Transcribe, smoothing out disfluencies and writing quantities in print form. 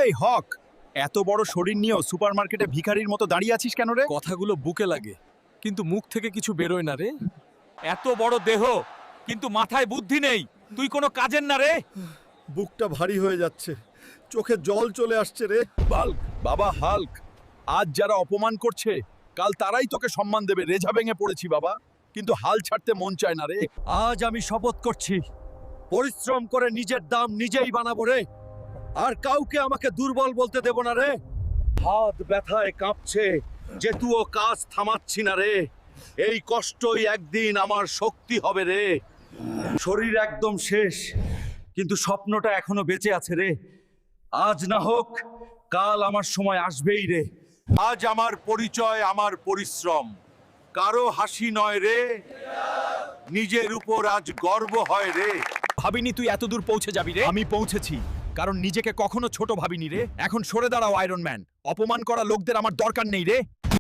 এই হক, এত বড় শরীর নিয়েও সুপারমার্কেটে ভিখারির মতো দাঁড়িয়ে আছিস কেন রে? কথাগুলো বুকে লাগে, কিন্তু মুখ থেকে কিছু বেরোয় না রে। এত বড় দেহ, কিন্তু মাথায় বুদ্ধি নেই। তুই কোনো কাজের না রে। বুকটা ভারী হয়ে যাচ্ছে, চোখে জল চলে আসছে রে। বাল্ক, বাবা হাল্ক, আজ যারা অপমান করছে কাল তারাই তোকে সম্মান দেবে। রেজা ভেঙে পড়েছি বাবা, কিন্তু হাল ছাড়তে মন চায় না রে। আজ আমি শপথ করছি, পরিশ্রম করে নিজের দাম নিজেই বানাবো রে, আর কাউকে আমাকে দুর্বল বলতে দেব না রে। হাত ব্যথায় কাঁপছে, যেতুও কাজ থামাচ্ছি না রে। এই কষ্টই একদিন আমার শক্তি হবে রে। শরীর একদম শেষ, কিন্তু স্বপ্নটা এখনো বেঁচে আছে রে। আজ না হোক কাল আমার সময় আসবেই রে। আজ আমার পরিচয় আমার পরিশ্রম, কারো হাসি নয় রে। নিজের উপর আজ গর্ব হয় রে। ভাবিনি তুই এত দূর পৌঁছে যাবি রে। আমি পৌঁছেছি, কারণ নিজেকে কখনো ছোট ভাবিনি রে। এখন সরে দাঁড়াও আয়রন ম্যান, অপমান করা লোকদের আমার দরকার নেই রে।